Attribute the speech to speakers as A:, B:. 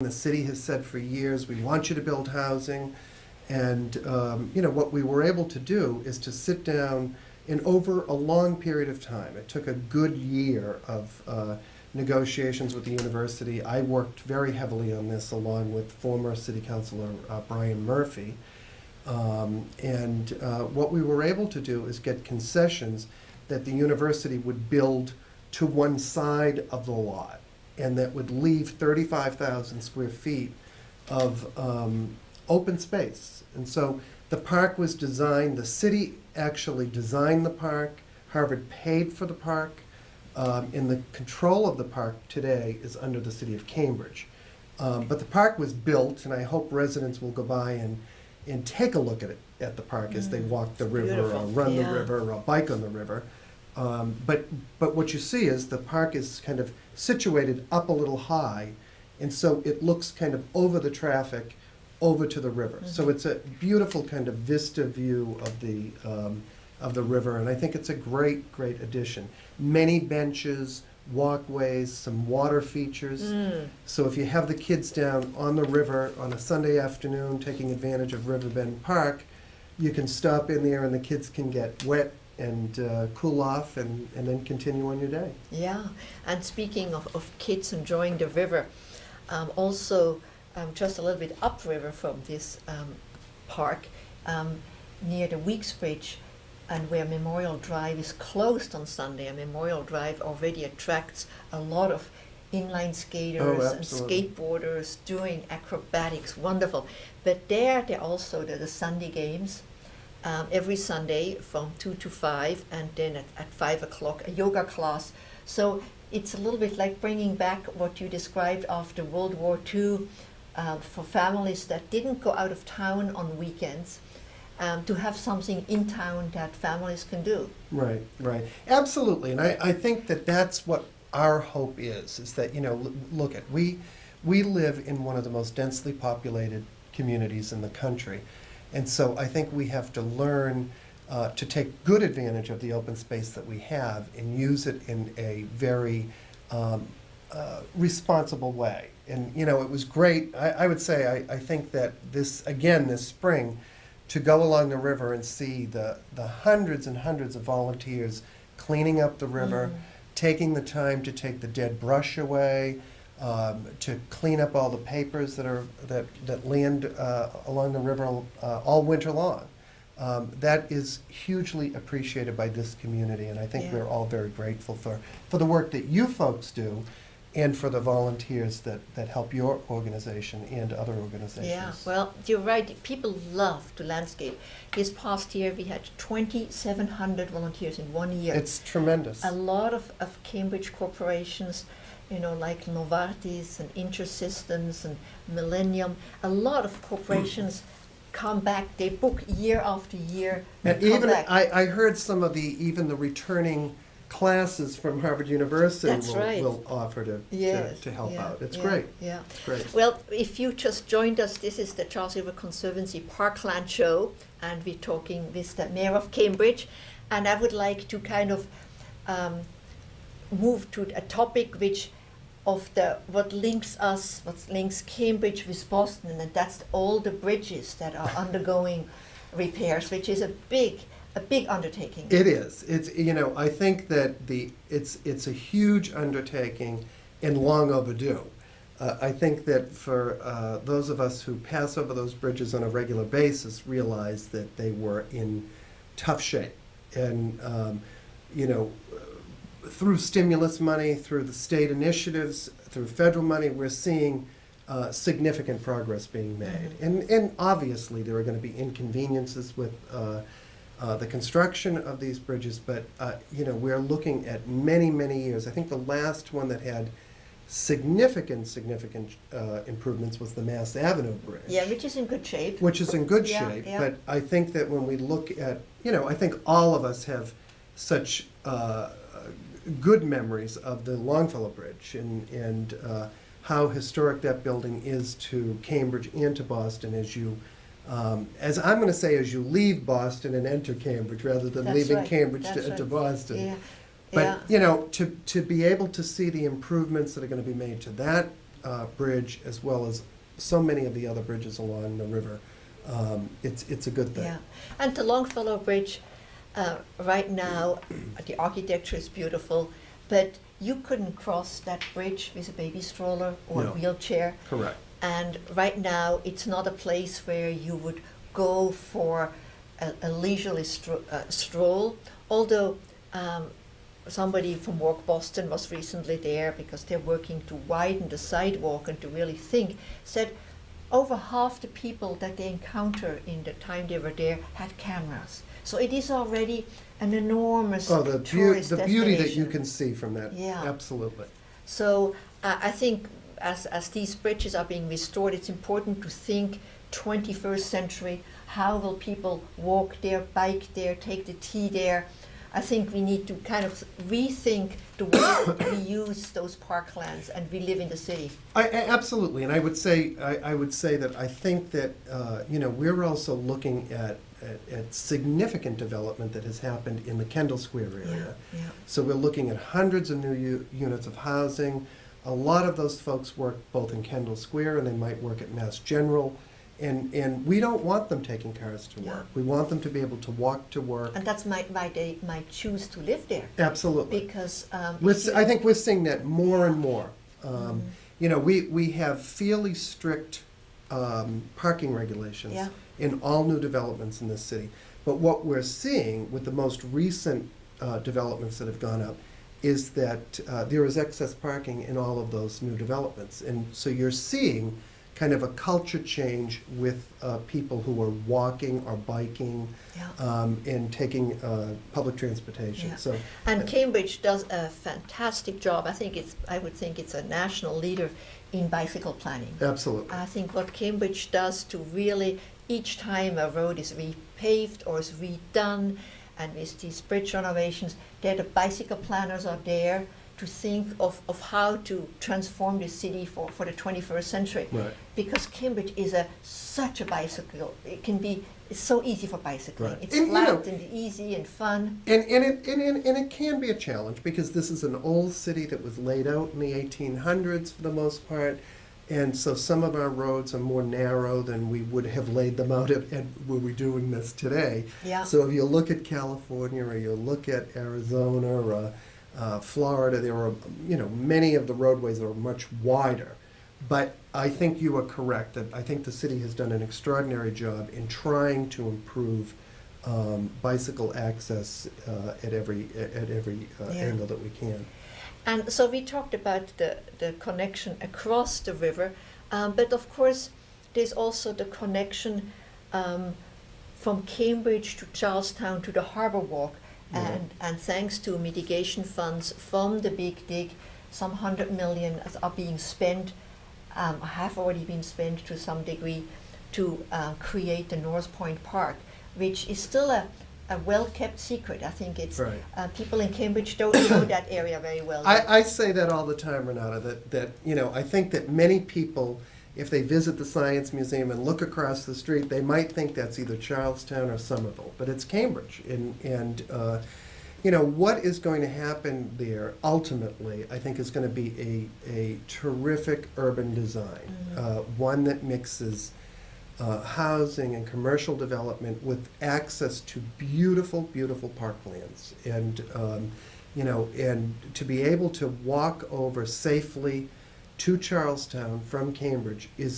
A: The city has said for years, we want you to build housing. And, what we were able to do is to sit down and over a long period of time. It took a good year of negotiations with the university. I worked very heavily on this along with former city councilor Brian Murphy. What we were able to do is get concessions that the university would build to one side of the lot, and that would leave 35,000 square feet of open space. And so the park was designed, the city actually designed the park, Harvard paid for the park, and the control of the park today is under the city of Cambridge. But the park was built, and I hope residents will go by and take a look at the park as they walk the river,
B: beautiful.
A: or run
B: Yeah.
A: the river, or bike on the river. But what you see is the park is kind of situated up a little high, and so it looks kind of over the traffic, over to the river. So it's a beautiful kind of vista view of the river, and I think it's a great addition. Many benches, walkways, some water features. So if you have the kids down on the river on a Sunday afternoon taking advantage of Riverbend Park, you can stop in there and the kids can get wet and cool off and then continue on your day.
B: Yeah, and speaking of kids enjoying the river, also just a little bit upriver from this park, near the Weeks Bridge, and where Memorial Drive is closed on Sunday, and Memorial Drive already attracts a lot of inline skaters and skateboarders doing acrobatics, wonderful. But there also the Sunday games, every Sunday from 2 to 5, and then at 5 o'clock a yoga class. So it's a little bit like bringing back what you described after World War II, for families that didn't go out of town on weekends, to have something in town that families can do.
A: Right. Absolutely. And I think that that's what our hope is that, look at, we live in one of the most densely populated communities in the country. And so I think we have to learn to take good advantage of the open space that we have and use it in a very responsible way. And, it was great. I would say, I think that this spring, to go along the river and see the hundreds and hundreds of volunteers cleaning up the river, taking the time to take the dead brush away, to clean up all the papers that land along the river all winter long. That is hugely appreciated by this community, and I think we're all very grateful for the work that you folks do, and for the volunteers that help your organization and other organizations.
B: Yeah, well, you're right. People love to landscape. This past year, we had 2,700 volunteers in 1 year.
A: It's tremendous.
B: A lot of Cambridge corporations, like Novartis and InterSystems and Millennium, a lot of corporations come back. They book year after year.
A: And
B: come
A: even
B: back.
A: I heard some of the returning classes from Harvard University
B: That's right.
A: will offer to help out. It's great.
B: Yeah.
A: It's great.
B: Well, if you just joined us, this is the Charles River Conservancy Parkland show, and we're talking with the Mayor of Cambridge. And I would like to kind of move to a topic what links Cambridge with Boston, and that's all the bridges that are undergoing repairs, which is a big undertaking.
A: It is. It's I think that it's a huge undertaking and long overdue. I think that for those of us who pass over those bridges on a regular basis realize that they were in tough shape, and through stimulus money, through the state initiatives, through federal money, we're seeing significant progress being made. And obviously there are going to be inconveniences with the construction of these bridges, but we're looking at many years. I think the last one that had significant improvements was the Mass Avenue Bridge.
B: Yeah, which is in good shape.
A: Shape.
B: Yeah.
A: But I think that when we look at, I think all of us have such good memories of the Longfellow Bridge and how historic that building is to Cambridge and to Boston as you leave Boston and enter Cambridge rather than leaving Cambridge to enter Boston.
B: Yeah.
A: But to be able to see the improvements that are going to be made to that bridge, as well as so many of the other bridges along the river, it's a good thing.
B: Yeah, and the Longfellow Bridge, right now, the architecture is beautiful, but you couldn't cross that bridge with a baby stroller or
A: No.
B: a wheelchair.
A: Correct.
B: And right now, it's not a place where you would go for a leisurely stroll, although somebody from Walk Boston was recently there because they're working to widen the sidewalk and to really think, said over half the people that they encounter in the time they were there had cameras. So it is already an enormous
A: Oh, the
B: tourist
A: beauty that you
B: destination.
A: can see from that.
B: Yeah.
A: Absolutely.
B: So I think as these bridges are being restored, it's important to think 21st century. How will people walk there, bike there, take the T there? I think we need to kind of rethink the way that we use those parklands and we live in the city.
A: Absolutely, and I would say that I think that we're also looking at significant development that has happened in the Kendall Square area.
B: Yeah.
A: So we're looking at hundreds of new units of housing. A lot of those folks work both in Kendall Square and they might work at Mass General. And we don't want them taking cars to work. We want them to be able to walk to work.
B: And that's why they might choose to live there.
A: Absolutely.
B: Because
A: I think we're seeing that more and more. We have fairly strict parking regulations
B: Yeah.
A: in all new developments in this city. But what we're seeing with the most recent developments that have gone up is that there is excess parking in all of those new developments. And so you're seeing kind of a culture change with people who are walking or biking and taking public transportation.
B: Yeah.
A: So,
B: And Cambridge does a fantastic job. I would think it's a national leader in bicycle planning.
A: absolutely.
B: I think what Cambridge does to really, each time a road is repaved or is redone, and with these bridge renovations, the bicycle planners are there to think of how to transform the city for the 21st century.
A: Right.
B: Because Cambridge is such a bicycle. It's so easy for bicycling.
A: Right.
B: It's
A: And,
B: flat and easy and fun.
A: And it can be a challenge because this is an old city that was laid out in the 1800s for the most part. And so some of our roads are more narrow than we would have laid them out were we doing this today.
B: Yeah.
A: So if you look at California or you look at Arizona or Florida, there are many of the roadways are much wider. But I think you are correct that I think the city has done an extraordinary job in trying to improve bicycle access at every angle that we can.
B: And so we talked about the connection across the river, but of course there's also the connection from Cambridge to Charlestown to the Harbor Walk, and thanks to mitigation funds from the Big Dig, some 100 million are being spent, have already been spent to some degree to create the North Point Park, which is still a well-kept secret. I think it's
A: Right.
B: People in Cambridge don't know that area very well.
A: I say that all the time, Renata, that I think that many people, if they visit the Science Museum and look across the street, they might think that's either Charlestown or Somerville, but it's Cambridge. And what is going to happen there ultimately, I think, is going to be a terrific urban design, one that mixes housing and commercial development with access to beautiful, beautiful parklands. And, and to be able to walk over safely to Charlestown from Cambridge is